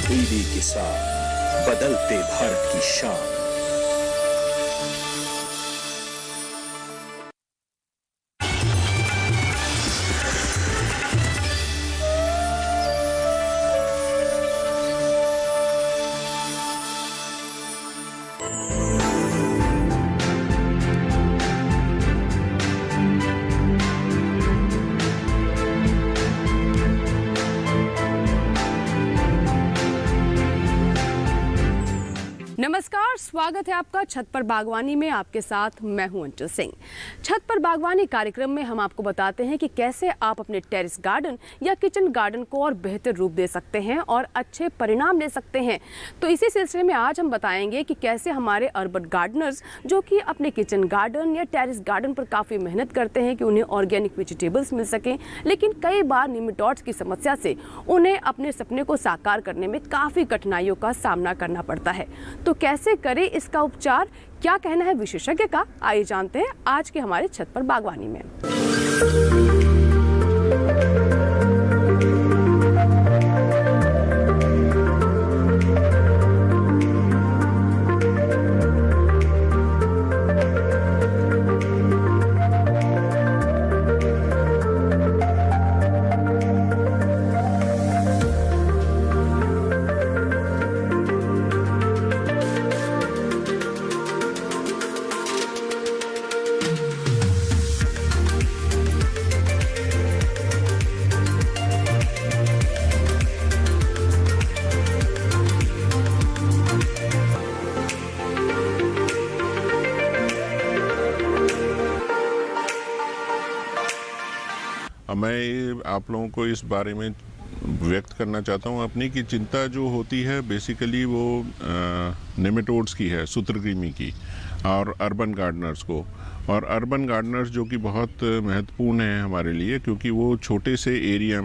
तब्दीली के साथ बदलते भारत की शान। नमस्कार, स्वागत है आपका छत पर बागवानी में। आपके साथ मैं हूं अंचल सिंह। छत पर बागवानी कार्यक्रम में हम आपको बताते हैं कि कैसे आप अपने टेरेस गार्डन या किचन गार्डन को और बेहतर रूप दे सकते हैं और अच्छे परिणाम ले सकते हैं। तो इसी सिलसिले में आज हम बताएंगे कि कैसे हमारे अर्बन गार्डनर्स जो कि अपने किचन गार्डन या टेरेस गार्डन पर काफ़ी मेहनत करते हैं कि उन्हें ऑर्गेनिक वेजिटेबल्स मिल सकें, लेकिन कई बार निमेटोड्स की समस्या से उन्हें अपने सपने को साकार करने में काफ़ी कठिनाइयों का सामना करना पड़ता है। तो कैसे करें इसका उपचार, क्या कहना है विशेषज्ञ का, आइए जानते हैं आज के हमारे छत पर बागवानी में। मैं आप लोगों को इस बारे में व्यक्त करना चाहता हूँ अपनी कि चिंता जो होती है बेसिकली वो नेमेटोड्स की है, सूत्रकृमि की, और अर्बन गार्डनर्स को। और अर्बन गार्डनर्स जो कि बहुत महत्वपूर्ण है हमारे लिए, क्योंकि वो छोटे से एरिया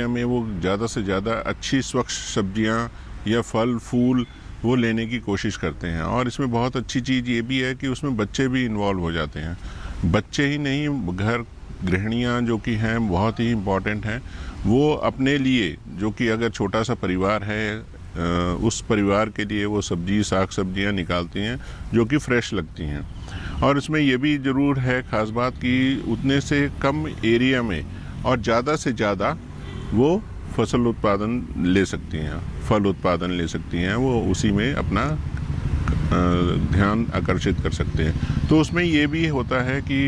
में वो ज़्यादा से ज़्यादा अच्छी स्वच्छ सब्जियाँ या फल फूल वो लेने की कोशिश करते हैं। और इसमें बहुत अच्छी चीज़ ये भी है कि उसमें बच्चे भी इन्वॉल्व हो जाते हैं। बच्चे ही नहीं, घर गृहिणियाँ जो कि हैं बहुत ही इम्पॉर्टेंट हैं। वो अपने लिए, जो कि अगर छोटा सा परिवार है, उस परिवार के लिए वो साग सब्जियाँ निकालती हैं जो कि फ्रेश लगती हैं। और इसमें ये भी ज़रूर है ख़ास बात कि उतने से कम एरिया में और ज़्यादा से ज़्यादा वो फसल उत्पादन ले सकती हैं, फल उत्पादन ले सकती हैं। वो उसी में अपना ध्यान आकर्षित कर सकते हैं। तो उसमें ये भी होता है कि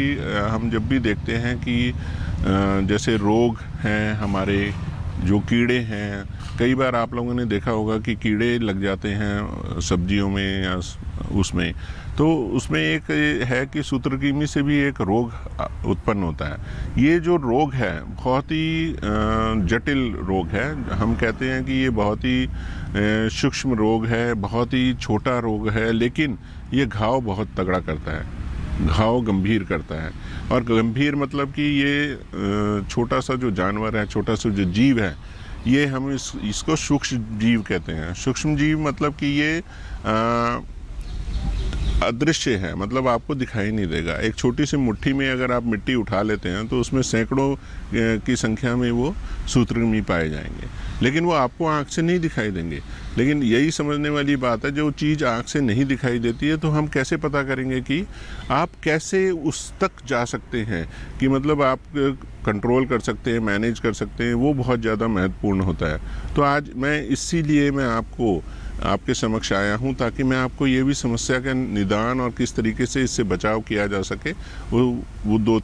हम जब भी देखते हैं कि जैसे रोग हैं, हमारे जो कीड़े हैं, कई बार आप लोगों ने देखा होगा कि कीड़े लग जाते हैं सब्जियों में या उसमें, तो उसमें एक है कि सूत्रकृमि से भी एक रोग उत्पन्न होता है। ये जो रोग है बहुत ही जटिल रोग है। हम कहते हैं कि ये बहुत ही सूक्ष्म रोग है, बहुत ही छोटा रोग है, लेकिन ये घाव बहुत तगड़ा करता है, घाव गंभीर करता है। और गंभीर मतलब कि ये छोटा सा जो जानवर है, छोटा सा जो जीव है, ये हम इसको सूक्ष्म जीव कहते हैं। सूक्ष्म जीव मतलब कि ये अदृश्य है, मतलब आपको दिखाई नहीं देगा। एक छोटी सी मुट्ठी में अगर आप मिट्टी उठा लेते हैं तो उसमें सैकड़ों की संख्या में वो सूत्रकृमि पाए जाएंगे, लेकिन वो आपको आँख से नहीं दिखाई देंगे। लेकिन यही समझने वाली बात है, जो चीज़ आँख से नहीं दिखाई देती है तो हम कैसे पता करेंगे कि आप कैसे उस तक जा सकते हैं, कि मतलब आप कंट्रोल कर सकते हैं, मैनेज कर सकते हैं। वो बहुत ज़्यादा महत्वपूर्ण होता है। तो आज मैं इसीलिए आपके समक्ष आया हूँ, ताकि मैं आपको ये भी समस्या का निदान और किस तरीके से इससे बचाव किया जा सके वो दो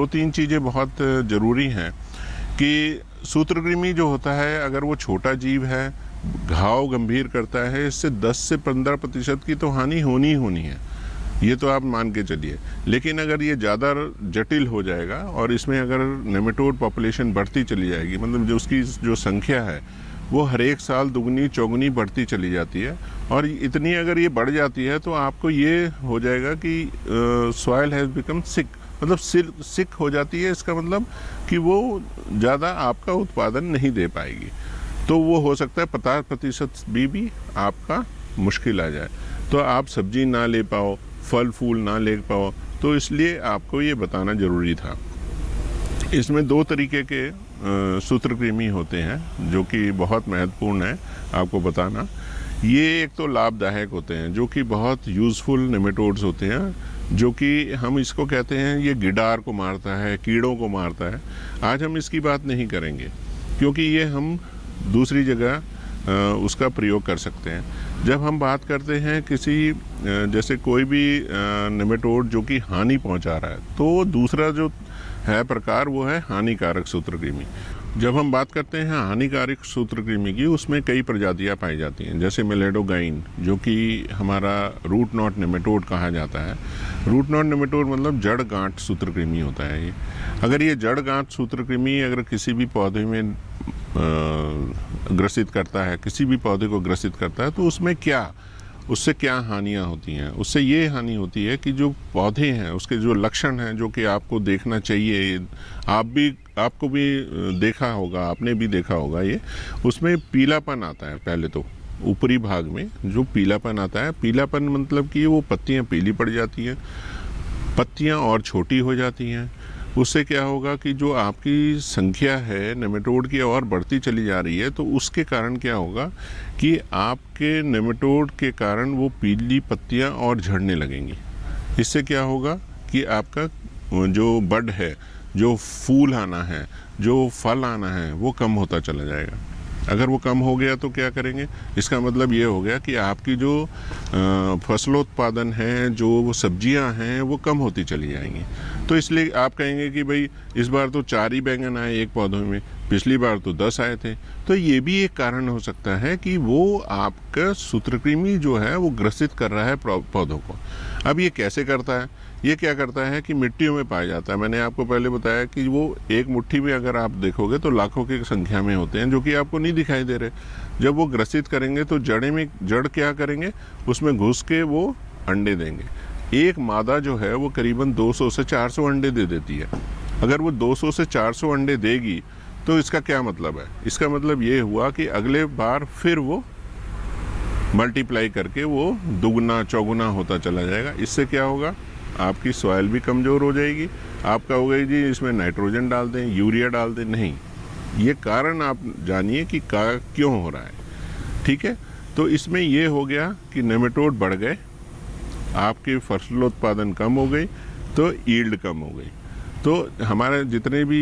तीन चीज़ें बहुत ज़रूरी हैं। कि सूत्रकृमि जो होता है, अगर वो छोटा जीव है, घाव गंभीर करता है, इससे 10 से 15% की तो हानि होनी है, ये तो आप मान के चलिए। लेकिन अगर ये ज़्यादा जटिल हो जाएगा और इसमें अगर नेमेटोड पॉपुलेशन बढ़ती चली जाएगी, मतलब जो उसकी जो संख्या है वो हर एक साल दुगनी चौगुनी बढ़ती चली जाती है, और इतनी अगर ये बढ़ जाती है तो आपको ये हो जाएगा कि सॉइल हैज़ बिकम सिक, मतलब सिक हो जाती है। इसका मतलब कि वो ज़्यादा आपका उत्पादन नहीं दे पाएगी। तो वो हो सकता है 50% भी आपका मुश्किल आ जाए, तो आप सब्जी ना ले पाओ, फल फूल ना ले पाओ। तो इसलिए आपको ये बताना ज़रूरी था। इसमें दो तरीके के सूत्रकृमि होते हैं जो कि बहुत महत्वपूर्ण है आपको बताना। ये एक तो लाभदायक होते हैं जो कि बहुत यूज़फुल नेमेटोड्स होते हैं, जो कि हम इसको कहते हैं ये गिडार को मारता है, कीड़ों को मारता है। आज हम इसकी बात नहीं करेंगे क्योंकि ये हम दूसरी जगह उसका प्रयोग कर सकते हैं। जब हम बात करते हैं किसी जैसे कोई भी नेमेटोड जो कि हानि पहुंचा रहा है, तो दूसरा जो है प्रकार वो है हानिकारक सूत्रकृमि। जब हम बात करते हैं हानिकारक सूत्रकृमि की, उसमें कई प्रजातियां पाई जाती हैं, जैसे मेलेडोगाइन जो कि हमारा रूट नॉट नेमेटोड कहा जाता है। रूट नॉट नेमेटोड मतलब जड़ गांठ सूत्रकृमि होता है ये। अगर ये जड़ गांठ सूत्रकृमि अगर किसी भी पौधे में ग्रसित करता है, किसी भी पौधे को ग्रसित करता है, तो उससे क्या हानियां होती हैं। उससे ये हानि होती है कि जो पौधे हैं उसके जो लक्षण हैं जो कि आपको देखना चाहिए, आपको भी देखा होगा, आपने भी देखा होगा, ये उसमें पीलापन आता है। पहले तो ऊपरी भाग में जो पीलापन आता है, पीलापन मतलब कि वो पत्तियां पीली पड़ जाती हैं, पत्तियां और छोटी हो जाती हैं। उससे क्या होगा कि जो आपकी संख्या है नेमेटोड की और बढ़ती चली जा रही है, तो उसके कारण क्या होगा कि आपके नेमेटोड के कारण वो पीली पत्तियां और झड़ने लगेंगी। इससे क्या होगा कि आपका जो बड है, जो फूल आना है, जो फल आना है, वो कम होता चला जाएगा। अगर वो कम हो गया तो क्या करेंगे, इसका मतलब ये हो गया कि आपकी जो फसलोत्पादन है, जो सब्जियां हैं, वो कम होती चली जाएंगी। तो इसलिए आप कहेंगे कि भाई इस बार तो 4 ही बैंगन आए एक पौधे में, पिछली बार तो 10 आए थे। तो ये भी एक कारण हो सकता है कि वो आपका सूत्रकृमि जो है वो ग्रसित कर रहा है पौधों को। अब ये कैसे करता है? ये क्या करता है कि मिट्टियों में पाया जाता है। मैंने आपको पहले बताया कि वो एक मुट्ठी में अगर आप देखोगे तो लाखों की संख्या में होते हैं जो कि आपको नहीं दिखाई दे रहे। जब वो ग्रसित करेंगे तो जड़ क्या करेंगे, उसमें घुस के वो अंडे देंगे। एक मादा जो है वो करीबन 200 से 400 अंडे दे देती है। अगर वो 200 से 400 अंडे देगी तो इसका क्या मतलब है? इसका मतलब ये हुआ कि अगले बार फिर वो मल्टीप्लाई करके वो दुगना चौगुना होता चला जाएगा। इससे क्या होगा, आपकी सॉइल भी कमज़ोर हो जाएगी। आपका होगा जी इसमें नाइट्रोजन डाल दें, यूरिया डाल दें, नहीं। ये कारण आप जानिए कि क्यों हो रहा है। ठीक है, तो इसमें ये हो गया कि नेमेटोड बढ़ गए, आपके फसलोत्पादन कम हो गई, तो यील्ड कम हो गई। तो हमारे जितने भी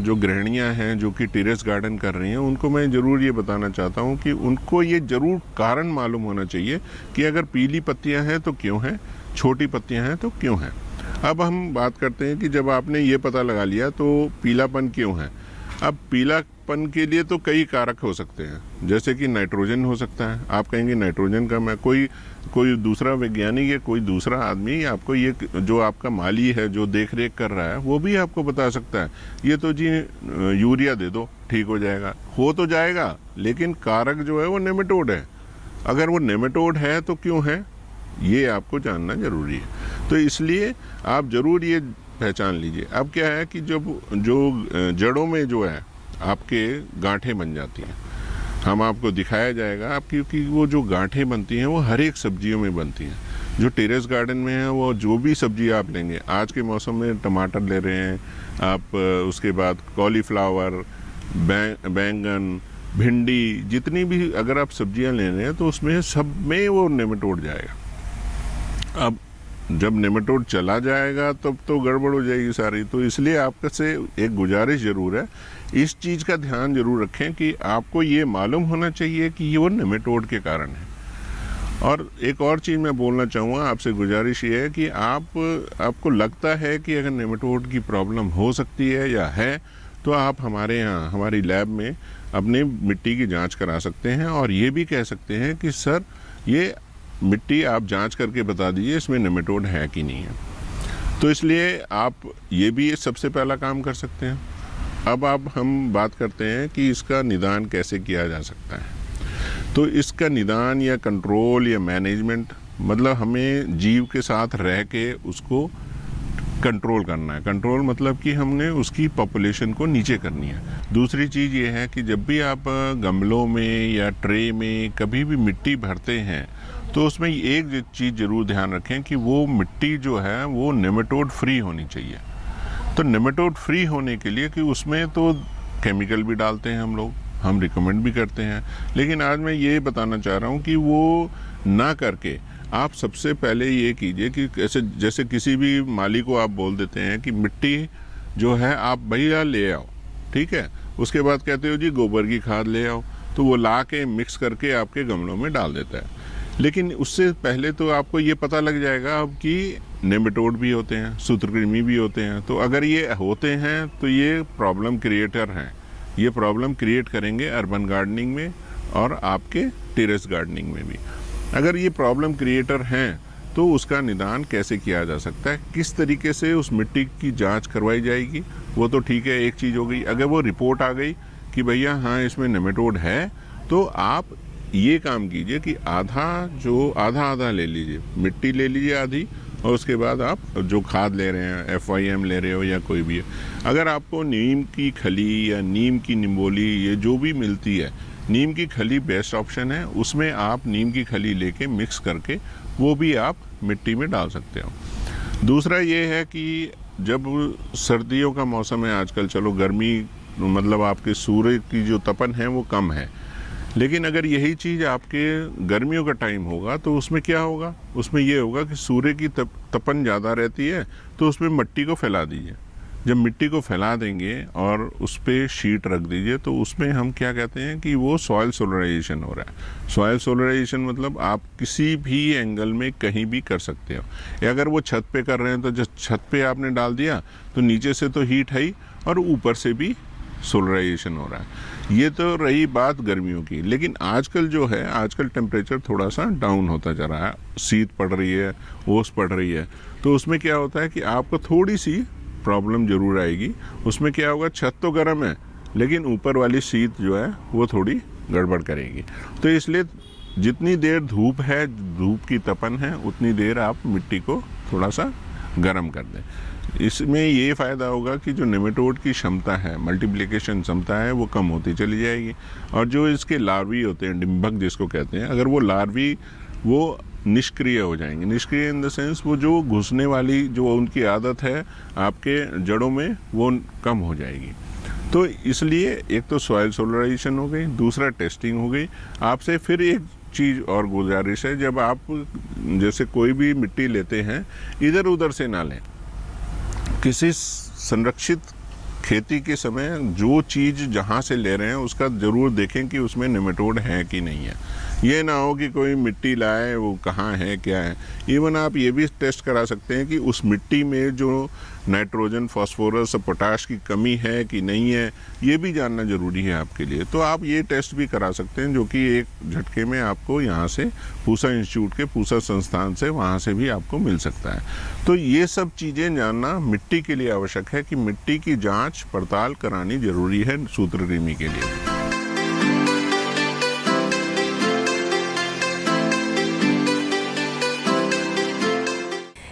जो गृहिणियाँ हैं जो कि टेरेस गार्डन कर रही हैं, उनको मैं ज़रूर ये बताना चाहता हूँ कि उनको ये ज़रूर कारण मालूम होना चाहिए कि अगर पीली पत्तियाँ हैं तो क्यों हैं, छोटी पत्तियाँ हैं तो क्यों हैं। अब हम बात करते हैं कि जब आपने ये पता लगा लिया तो पीलापन क्यों है। अब पीलापन के लिए तो कई कारक हो सकते हैं, जैसे कि नाइट्रोजन हो सकता है। आप कहेंगे नाइट्रोजन कम है, कोई दूसरा वैज्ञानिक या कोई दूसरा आदमी आपको ये, जो आपका माली है जो देख रेख कर रहा है, वो भी आपको बता सकता है ये तो जी यूरिया दे दो ठीक हो जाएगा। हो तो जाएगा, लेकिन कारक जो है वो नेमेटोड है। अगर वो नेमेटोड है तो क्यों है, ये आपको जानना जरूरी है। तो इसलिए आप ज़रूर ये पहचान लीजिए। अब क्या है कि जब जो जड़ों में जो है आपके गांठें बन जाती हैं, हम आपको दिखाया जाएगा आप, क्योंकि वो जो गांठें बनती हैं वो हर एक सब्जियों में बनती हैं। जो टेरेस गार्डन में है वो जो भी सब्जी आप लेंगे, आज के मौसम में टमाटर ले रहे हैं आप, उसके बाद कॉलीफ्लावर, बैंगन, भिंडी, जितनी भी अगर आप सब्जियां ले रहे हैं तो उसमें सब में वो नेमेटोड जाएगा। अब जब नेमेटोड चला जाएगा तब तो गड़बड़ हो जाएगी सारी। तो इसलिए आपसे से एक गुजारिश ज़रूर है, इस चीज़ का ध्यान जरूर रखें कि आपको ये मालूम होना चाहिए कि ये वो नेमेटोड के कारण है। और एक और चीज़ मैं बोलना चाहूँगा आपसे, गुजारिश ये है कि आपको लगता है कि अगर नेमेटोड की प्रॉब्लम हो सकती है या है, तो आप हमारे यहाँ हमारी लैब में अपनी मिट्टी की जांच करा सकते हैं और ये भी कह सकते हैं कि सर ये मिट्टी आप जांच करके बता दीजिए इसमें नेमेटोड है कि नहीं है। तो इसलिए आप ये भी सबसे पहला काम कर सकते हैं। अब हम बात करते हैं कि इसका निदान कैसे किया जा सकता है। तो इसका निदान या कंट्रोल या मैनेजमेंट, मतलब हमें जीव के साथ रह के उसको कंट्रोल करना है। कंट्रोल मतलब कि हमने उसकी पॉपुलेशन को नीचे करनी है। दूसरी चीज़ ये है कि जब भी आप गमलों में या ट्रे में कभी भी मिट्टी भरते हैं तो उसमें एक चीज़ ज़रूर ध्यान रखें कि वो मिट्टी जो है वो नेमेटोड फ्री होनी चाहिए, तो नेमेटोड फ्री होने के लिए कि उसमें तो केमिकल भी डालते हैं हम लोग, हम रिकमेंड भी करते हैं, लेकिन आज मैं ये बताना चाह रहा हूँ कि वो ना करके आप सबसे पहले ये कीजिए कि जैसे किसी भी माली को आप बोल देते हैं कि मिट्टी जो है आप भैया ले आओ, ठीक है, उसके बाद कहते हो जी गोबर की खाद ले आओ, तो वो ला के मिक्स करके आपके गमलों में डाल देता है। लेकिन उससे पहले तो आपको ये पता लग जाएगा अब कि नेमेटोड भी होते हैं, सूत्रकृमि भी होते हैं। तो अगर ये होते हैं तो ये प्रॉब्लम क्रिएटर हैं, ये प्रॉब्लम क्रिएट करेंगे अर्बन गार्डनिंग में और आपके टेरेस गार्डनिंग में भी। अगर ये प्रॉब्लम क्रिएटर हैं तो उसका निदान कैसे किया जा सकता है, किस तरीके से उस मिट्टी की जांच करवाई जाएगी, वो तो ठीक है, एक चीज़ हो गई। अगर वो रिपोर्ट आ गई कि भैया हाँ इसमें नेमेटोड है, तो आप ये काम कीजिए कि आधा ले लीजिए, मिट्टी ले लीजिए आधी, और उसके बाद आप जो खाद ले रहे हैं, FYM ले रहे हो या कोई भी है, अगर आपको नीम की खली या नीम की निम्बोली ये जो भी मिलती है, नीम की खली बेस्ट ऑप्शन है, उसमें आप नीम की खली लेके मिक्स करके वो भी आप मिट्टी में डाल सकते हो। दूसरा ये है कि जब सर्दियों का मौसम है आजकल, चलो गर्मी मतलब आपके सूर्य की जो तपन है वो कम है, लेकिन अगर यही चीज़ आपके गर्मियों का टाइम होगा तो उसमें क्या होगा, उसमें ये होगा कि सूर्य की तपन ज़्यादा रहती है, तो उसमें मिट्टी को फैला दीजिए। जब मिट्टी को फैला देंगे और उस पर शीट रख दीजिए, तो उसमें हम क्या कहते हैं कि वो सॉइल सोलराइजेशन हो रहा है। सॉइल सोलराइजेशन मतलब आप किसी भी एंगल में कहीं भी कर सकते हो, या अगर वो छत पे कर रहे हैं तो जब छत पे आपने डाल दिया तो नीचे से तो हीट है ही और ऊपर से भी सोलराइजेशन हो रहा है। ये तो रही बात गर्मियों की, लेकिन आजकल जो है, आजकल टेम्परेचर थोड़ा सा डाउन होता जा रहा है, शीत पड़ रही है, ओस पड़ रही है, तो उसमें क्या होता है कि आपको थोड़ी सी प्रॉब्लम ज़रूर आएगी। उसमें क्या होगा, छत तो गर्म है लेकिन ऊपर वाली शीत जो है वो थोड़ी गड़बड़ करेगी। तो इसलिए जितनी देर धूप है, धूप की तपन है, उतनी देर आप मिट्टी को थोड़ा सा गर्म कर दें। इसमें ये फ़ायदा होगा कि जो नेमेटोड की क्षमता है, मल्टीप्लिकेशन क्षमता है, वो कम होती चली जाएगी। और जो इसके लार्वी होते हैं, डिम्बक जिसको कहते हैं, अगर वो लार्वी वो निष्क्रिय हो जाएंगे। निष्क्रिय इन द सेंस वो जो घुसने वाली जो उनकी आदत है आपके जड़ों में, वो कम हो जाएगी। तो इसलिए एक तो सॉइल सोलराइजेशन हो गई, दूसरा टेस्टिंग हो गई। आपसे फिर एक चीज़ और गुजारिश है, जब आप जैसे कोई भी मिट्टी लेते हैं इधर उधर से ना लें। किसी संरक्षित खेती के समय जो चीज़ जहाँ से ले रहे हैं उसका ज़रूर देखें कि उसमें नेमेटोड है कि नहीं है। ये ना हो कि कोई मिट्टी लाए वो कहाँ है क्या है। इवन आप ये भी टेस्ट करा सकते हैं कि उस मिट्टी में जो नाइट्रोजन, फास्फोरस और पोटाश की कमी है कि नहीं है, ये भी जानना ज़रूरी है आपके लिए। तो आप ये टेस्ट भी करा सकते हैं, जो कि एक झटके में आपको यहाँ से पूसा इंस्टीट्यूट के, पूसा संस्थान से, वहाँ से भी आपको मिल सकता है। तो ये सब चीज़ें जानना मिट्टी के लिए आवश्यक है कि मिट्टी की जाँच पड़ताल करानी ज़रूरी है सूत्रकृमि के लिए।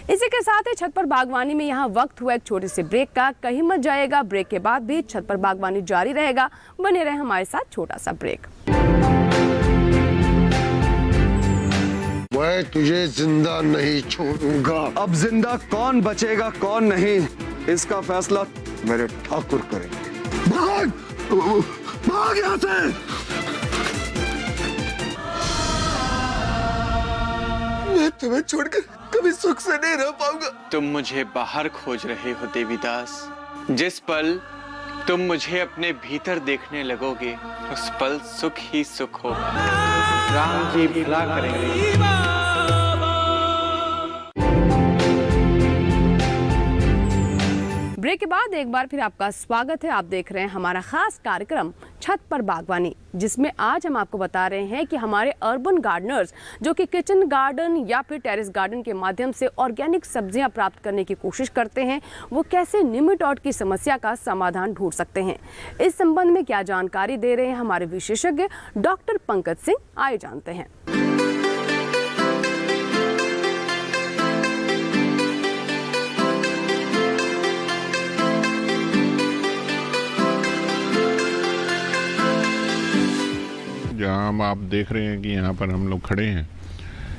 इसी के साथ ही छत पर बागवानी में यहाँ वक्त हुआ एक छोटे से ब्रेक का। कहीं मत जाइएगा, ब्रेक के बाद भी छत पर बागवानी जारी रहेगा। बने रहे हमारे साथ, छोटा सा ब्रेक। मैं तुझे जिंदा नहीं छोड़ूंगा। अब जिंदा कौन बचेगा कौन नहीं, इसका फैसला मेरे ठाकुर करेंगे। भाग भाग यहाँ से। मैं तुम्हें छोड़कर कभी सुख से नहीं रह पाऊंगा। तुम मुझे बाहर खोज रहे हो देवीदास। जिस पल तुम मुझे अपने भीतर देखने लगोगे, उस पल सुख ही सुख होगा। राम जी भला करेंगे। ब्रेक के बाद एक बार फिर आपका स्वागत है। आप देख रहे हैं हमारा खास कार्यक्रम छत पर बागवानी, जिसमें आज हम आपको बता रहे हैं कि हमारे अर्बन गार्डनर्स जो कि किचन गार्डन या फिर टेरेस गार्डन के माध्यम से ऑर्गेनिक सब्जियां प्राप्त करने की कोशिश करते हैं, वो कैसे निमेटोड की समस्या का समाधान ढूंढ सकते हैं। इस संबंध में क्या जानकारी दे रहे हैं हमारे विशेषज्ञ डॉक्टर पंकज सिंह, आइए जानते हैं। जहाँ आप देख रहे हैं कि यहाँ पर हम लोग खड़े हैं,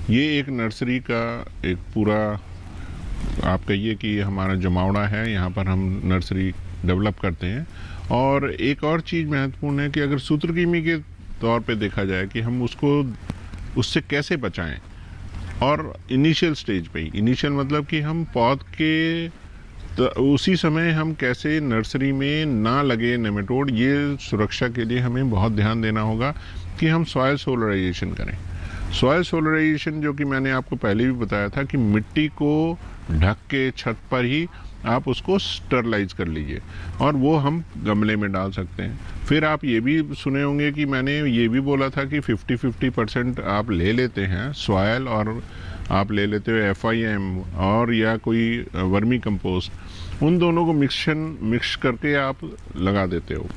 ये एक नर्सरी का एक पूरा आप कहिए कि हमारा जमावड़ा है, यहाँ पर हम नर्सरी डेवलप करते हैं। और एक और चीज़ महत्वपूर्ण है कि अगर सूत्रकृमि के तौर पे देखा जाए कि हम उससे कैसे बचाएं, और इनिशियल स्टेज पे ही, इनिशियल मतलब कि हम पौध के तो उसी समय हम कैसे नर्सरी में ना लगे नेमेटोड, ये सुरक्षा के लिए हमें बहुत ध्यान देना होगा कि हम सॉयल सोलराइजेशन करें। सॉयल सोलराइजेशन जो कि मैंने आपको पहले भी बताया था कि मिट्टी को ढक के छत पर ही आप उसको स्टरलाइज कर लीजिए, और वो हम गमले में डाल सकते हैं। फिर आप ये भी सुने होंगे कि मैंने ये भी बोला था कि 50-50% आप ले लेते हैं सॉयल, और आप ले लेते हो FIM और या कोई वर्मी कंपोस्ट, उन दोनों को मिक्स करके आप लगा देते हो।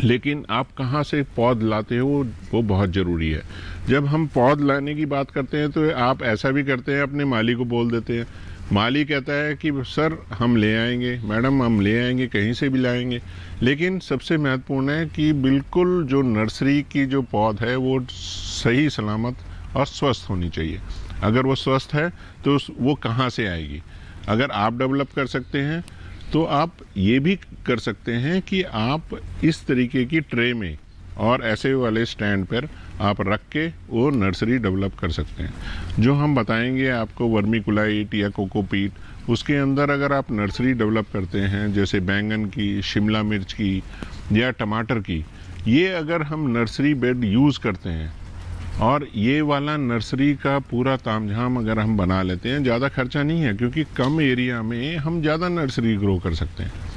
लेकिन आप कहाँ से पौध लाते हो वो बहुत ज़रूरी है। जब हम पौध लाने की बात करते हैं तो आप ऐसा भी करते हैं, अपने माली को बोल देते हैं, माली कहता है कि सर हम ले आएंगे, मैडम हम ले आएंगे, कहीं से भी लाएंगे। लेकिन सबसे महत्वपूर्ण है कि बिल्कुल जो नर्सरी की जो पौध है वो सही सलामत और स्वस्थ होनी चाहिए। अगर वो स्वस्थ है तो वो कहाँ से आएगी। अगर आप डेवलप कर सकते हैं तो आप ये भी कर सकते हैं कि आप इस तरीके की ट्रे में और ऐसे वाले स्टैंड पर आप रख के वो नर्सरी डेवलप कर सकते हैं। जो हम बताएंगे आपको वर्मीकुलाइट या कोकोपीट, उसके अंदर अगर आप नर्सरी डेवलप करते हैं, जैसे बैंगन की, शिमला मिर्च की या टमाटर की, ये अगर हम नर्सरी बेड यूज़ करते हैं और ये वाला नर्सरी का पूरा तामझाम अगर हम बना लेते हैं, ज़्यादा खर्चा नहीं है क्योंकि कम एरिया में हम ज़्यादा नर्सरी ग्रो कर सकते हैं।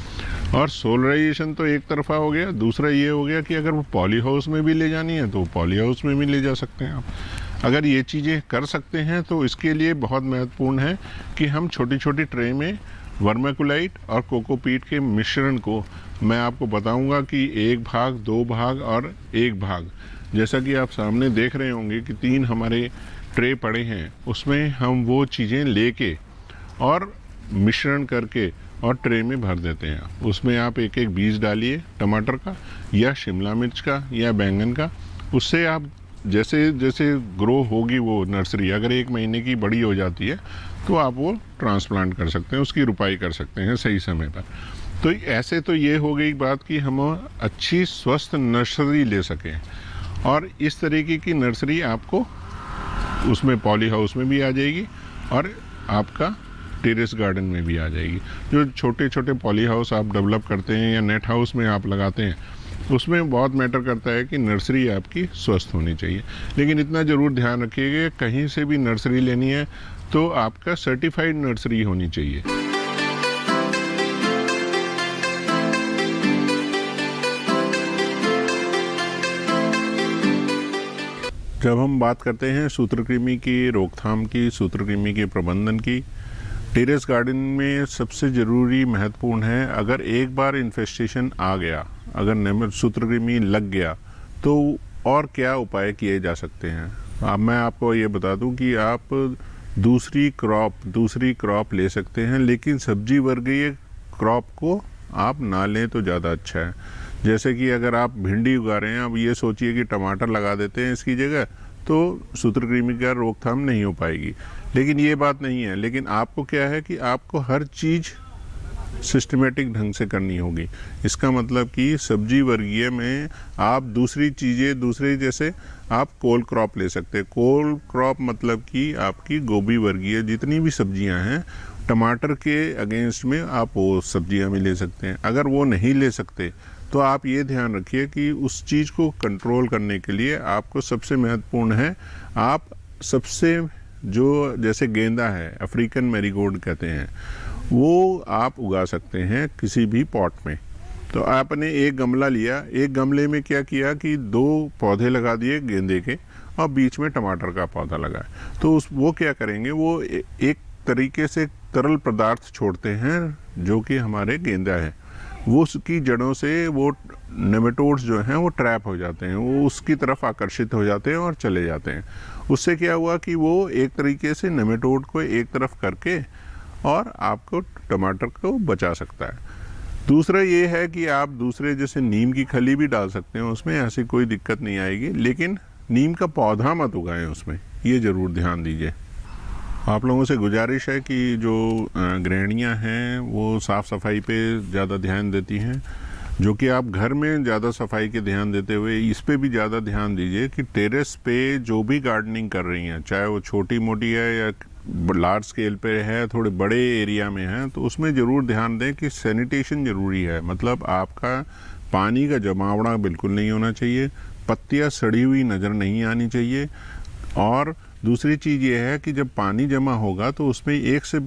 और सोलराइजेशन तो एक तरफा हो गया, दूसरा ये हो गया कि अगर वो पॉली हाउस में भी ले जानी है तो पॉली हाउस में भी ले जा सकते हैं आप। अगर ये चीज़ें कर सकते हैं तो इसके लिए बहुत महत्वपूर्ण है कि हम छोटी छोटी ट्रे में वर्मिकुलाइट और कोकोपीट के मिश्रण को, मैं आपको बताऊंगा कि 1 भाग, 2 भाग और 1 भाग, जैसा कि आप सामने देख रहे होंगे कि 3 हमारे ट्रे पड़े हैं, उसमें हम वो चीज़ें लेके और मिश्रण करके और ट्रे में भर देते हैं। उसमें आप एक एक बीज डालिए, टमाटर का या शिमला मिर्च का या बैंगन का। उससे आप जैसे जैसे ग्रो होगी वो नर्सरी, अगर 1 महीने की बड़ी हो जाती है तो आप वो ट्रांसप्लांट कर सकते हैं, उसकी रुपाई कर सकते हैं सही समय पर। तो ऐसे तो ये हो गई बात कि हम अच्छी स्वस्थ नर्सरी ले सकें, और इस तरीके की नर्सरी आपको उसमें पॉली हाउस में भी आ जाएगी और आपका टेरेस गार्डन में भी आ जाएगी। जो छोटे छोटे पॉली हाउस आप डेवलप करते हैं या नेट हाउस में आप लगाते हैं, उसमें बहुत मैटर करता है कि नर्सरी आपकी स्वस्थ होनी चाहिए। लेकिन इतना ज़रूर ध्यान रखिएगा, कहीं से भी नर्सरी लेनी है तो आपका सर्टिफाइड नर्सरी होनी चाहिए। जब हम बात करते हैं सूत्रकृमि की रोकथाम की, सूत्रकृमि के प्रबंधन की, टेरेस गार्डन में सबसे ज़रूरी महत्वपूर्ण है, अगर एक बार इन्फेस्टेशन आ गया, अगर सूत्रकृमि लग गया तो और क्या उपाय किए जा सकते हैं। अब मैं आपको ये बता दूं कि आप दूसरी क्रॉप ले सकते हैं, लेकिन सब्जी वर्गीय क्रॉप को आप ना लें तो ज़्यादा अच्छा है। जैसे कि अगर आप भिंडी उगा रहे हैं, अब ये सोचिए कि टमाटर लगा देते हैं इसकी जगह, तो सूत्रकृमि का रोकथाम नहीं हो पाएगी। लेकिन ये बात नहीं है। लेकिन आपको क्या है कि आपको हर चीज़ सिस्टमेटिक ढंग से करनी होगी। इसका मतलब कि सब्जी वर्गीय में आप दूसरी चीज़ें, दूसरे जैसे आप कोल क्रॉप ले सकते हैं। कोल क्रॉप मतलब कि आपकी गोभी वर्गीय जितनी भी सब्जियां हैं, टमाटर के अगेंस्ट में आप वो सब्जियां भी ले सकते हैं। अगर वो नहीं ले सकते तो आप ये ध्यान रखिए कि उस चीज़ को कंट्रोल करने के लिए आपको सबसे महत्वपूर्ण है, आप सबसे जो जैसे गेंदा है, अफ्रीकन मैरीगोल्ड कहते हैं, वो आप उगा सकते हैं किसी भी पॉट में। तो आपने एक गमला लिया, एक गमले में क्या किया कि 2 पौधे लगा दिए गेंदे के और बीच में टमाटर का पौधा लगाया। तो वो क्या करेंगे, वो एक तरीके से तरल पदार्थ छोड़ते हैं जो कि हमारे गेंदा है, वो उसकी जड़ों से वो नेमेटोड्स जो हैं वो ट्रैप हो जाते हैं, वो उसकी तरफ आकर्षित हो जाते हैं और चले जाते हैं। उससे क्या हुआ कि वो एक तरीके से नेमेटोड को एक तरफ करके और आपको टमाटर को बचा सकता है। दूसरा ये है कि आप दूसरे जैसे नीम की खली भी डाल सकते हैं उसमें, ऐसी कोई दिक्कत नहीं आएगी। लेकिन नीम का पौधा मत उगाएं उसमें, ये ज़रूर ध्यान दीजिए। आप लोगों से गुजारिश है कि जो गृहिणियाँ हैं वो साफ़ सफाई पे ज़्यादा ध्यान देती हैं, जो कि आप घर में ज़्यादा सफाई के ध्यान देते हुए इस पे भी ज़्यादा ध्यान दीजिए कि टेरेस पे जो भी गार्डनिंग कर रही हैं, चाहे वो छोटी मोटी है या लार्ज स्केल पे है, थोड़े बड़े एरिया में है, तो उसमें ज़रूर ध्यान दें कि सैनिटेशन ज़रूरी है। मतलब आपका पानी का जमावड़ा बिल्कुल नहीं होना चाहिए, पत्तियाँ सड़ी हुई नज़र नहीं आनी चाहिए, और दूसरी चीज़ ये है कि जब पानी जमा होगा तो उसमें एक से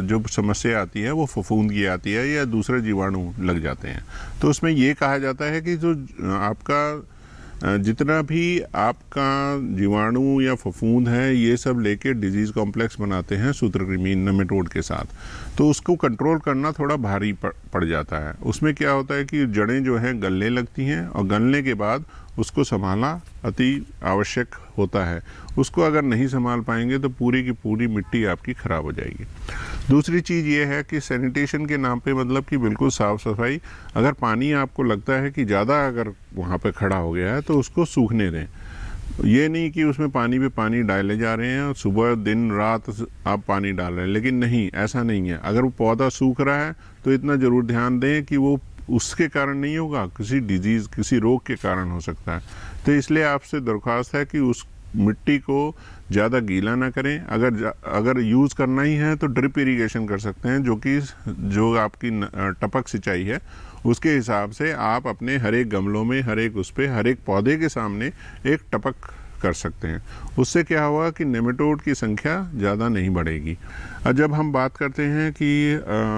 जो समस्या आती है वो फफूंदगी आती है या दूसरे जीवाणु लग जाते हैं। तो उसमें ये कहा जाता है कि जो आपका जितना भी आपका जीवाणु या फफूंद है ये सब लेके डिजीज़ कॉम्प्लेक्स बनाते हैं सूत्रकृमि नेमेटोड के साथ, तो उसको कंट्रोल करना थोड़ा भारी पड़ जाता है। उसमें क्या होता है कि जड़ें जो हैं गलने लगती हैं और गलने के बाद उसको संभालना अति आवश्यक होता है। उसको अगर नहीं संभाल पाएंगे तो पूरी की पूरी मिट्टी आपकी ख़राब हो जाएगी। दूसरी चीज़ ये है कि सैनिटेशन के नाम पे मतलब कि बिल्कुल साफ़ सफाई, अगर पानी आपको लगता है कि ज़्यादा अगर वहाँ पे खड़ा हो गया है तो उसको सूखने दें। ये नहीं कि उसमें पानी पे पानी डाले जा रहे हैं और सुबह दिन रात आप पानी डाल रहे हैं, लेकिन नहीं, ऐसा नहीं है। अगर वो पौधा सूख रहा है तो इतना ज़रूर ध्यान दें कि वो उसके कारण नहीं होगा, किसी डिजीज़ किसी रोग के कारण हो सकता है। तो इसलिए आपसे दरख्वास्त है कि उस मिट्टी को ज़्यादा गीला ना करें। अगर यूज़ करना ही है तो ड्रिप इरिगेशन कर सकते हैं, जो आपकी टपक सिंचाई है उसके हिसाब से आप अपने हर एक गमलों में हर एक पौधे के सामने एक टपक कर सकते हैं। उससे क्या होगा कि नेमेटोड की संख्या ज़्यादा नहीं बढ़ेगी। और जब हम बात करते हैं कि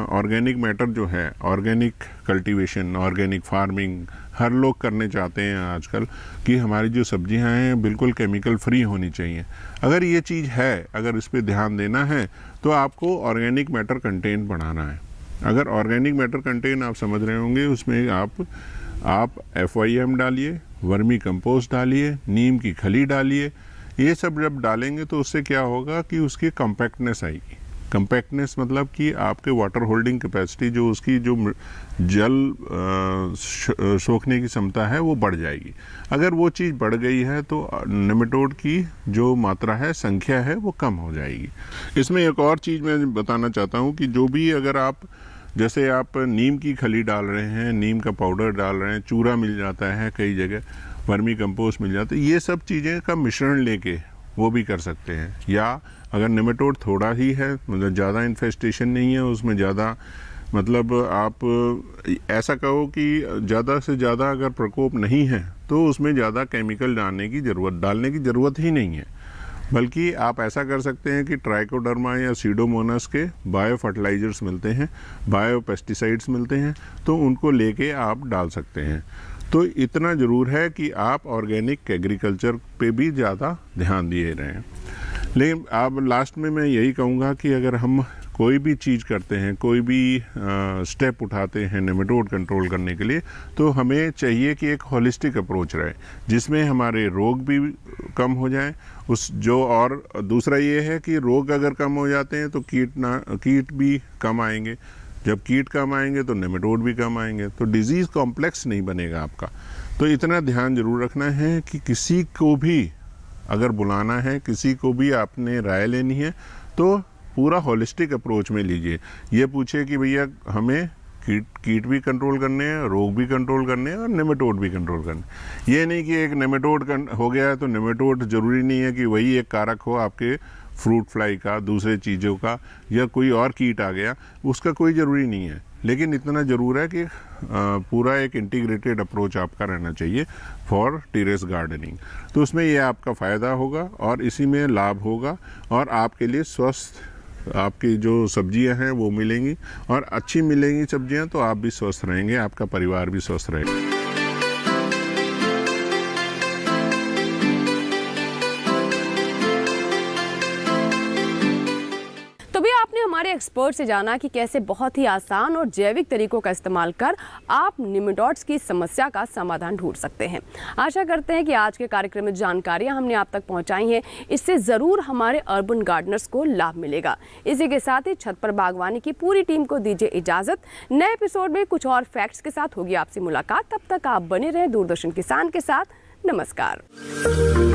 ऑर्गेनिक मैटर जो है, ऑर्गेनिक कल्टीवेशन, ऑर्गेनिक फार्मिंग हर लोग करने चाहते हैं आजकल कि हमारी जो सब्जियां हैं बिल्कुल केमिकल फ्री होनी चाहिए। अगर ये चीज़ है, अगर इस पर ध्यान देना है तो आपको ऑर्गेनिक मैटर कंटेंट बढ़ाना है। अगर ऑर्गेनिक मैटर कंटेंट आप समझ रहे होंगे, उसमें आप FYM डालिए, वर्मी कंपोस्ट डालिए, नीम की खली डालिए। ये सब जब डालेंगे तो उससे क्या होगा कि उसकी कम्पैक्टनेस आएगी। कम्पैक्टनेस मतलब कि आपके वाटर होल्डिंग कैपेसिटी, जो उसकी जो जल सोखने की क्षमता है वो बढ़ जाएगी। अगर वो चीज़ बढ़ गई है तो नेमेटोड की जो मात्रा है, संख्या है, वो कम हो जाएगी। इसमें एक और चीज़ मैं बताना चाहता हूँ कि जो भी अगर आप जैसे आप नीम की खली डाल रहे हैं, नीम का पाउडर डाल रहे हैं, चूरा मिल जाता है कई जगह, वर्मी कंपोस्ट मिल जाता है, ये सब चीज़ें का मिश्रण लेके वो भी कर सकते हैं। या अगर नेमेटोड थोड़ा ही है, मतलब ज़्यादा इन्फेस्टेशन नहीं है उसमें, ज़्यादा मतलब आप ऐसा कहो कि ज़्यादा से ज़्यादा अगर प्रकोप नहीं है तो उसमें ज़्यादा केमिकल डालने की ज़रूरत ही नहीं है। बल्कि आप ऐसा कर सकते हैं कि ट्राइकोडर्मा या सीडोमोनास के बायो फर्टिलाइजर्स मिलते हैं, बायो पेस्टिसाइड्स मिलते हैं, तो उनको लेके आप डाल सकते हैं। तो इतना ज़रूर है कि आप ऑर्गेनिक एग्रीकल्चर पे भी ज़्यादा ध्यान दिए रहें। लेकिन अब लास्ट में मैं यही कहूँगा कि अगर हम कोई भी चीज़ करते हैं, कोई भी स्टेप उठाते हैं नेमेटोड कंट्रोल करने के लिए, तो हमें चाहिए कि एक होलिस्टिक अप्रोच रहे जिसमें हमारे रोग भी कम हो जाएं। और दूसरा ये है कि रोग अगर कम हो जाते हैं तो कीट भी कम आएंगे। जब कीट कम आएंगे तो नेमेटोड भी कम आएंगे, तो डिजीज़ कॉम्प्लेक्स नहीं बनेगा आपका। तो इतना ध्यान जरूर रखना है कि किसी को भी अगर बुलाना है, किसी को भी आपने राय लेनी है तो पूरा होलिस्टिक अप्रोच में लीजिए। ये पूछे कि भैया हमें कीट भी कंट्रोल करने हैं, रोग भी कंट्रोल करने हैं और नेमेटोड भी कंट्रोल करने हैं। ये नहीं कि एक नेमेटोड हो गया है तो नेमेटोड ज़रूरी नहीं है कि वही एक कारक हो आपके फ्रूट फ्लाई का, दूसरे चीज़ों का, या कोई और कीट आ गया, उसका कोई ज़रूरी नहीं है। लेकिन इतना ज़रूर है कि पूरा एक इंटीग्रेटेड अप्रोच आपका रहना चाहिए फॉर टेरेस गार्डनिंग। तो उसमें ये आपका फ़ायदा होगा और इसी में लाभ होगा और आपके लिए स्वस्थ आपकी जो सब्जियां हैं वो मिलेंगी, और अच्छी मिलेंगी सब्जियां तो आप भी स्वस्थ रहेंगे, आपका परिवार भी स्वस्थ रहेगा। हमारे एक्सपर्ट से जाना कि कैसे बहुत ही आसान और जैविक तरीकों का इस्तेमाल कर आप निमेटोड्स की समस्या का समाधान ढूंढ सकते हैं। आशा करते हैं कि आज के कार्यक्रम में जानकारियां हमने आप तक पहुंचाई हैं, इससे ज़रूर हमारे अर्बन गार्डनर्स को लाभ मिलेगा। इसी के साथ ही छत पर बागवानी की पूरी टीम को दीजिए इजाज़त। नए एपिसोड में कुछ और फैक्ट्स के साथ होगी आपसे मुलाकात। तब तक आप बने रहें दूरदर्शन किसान के साथ। नमस्कार।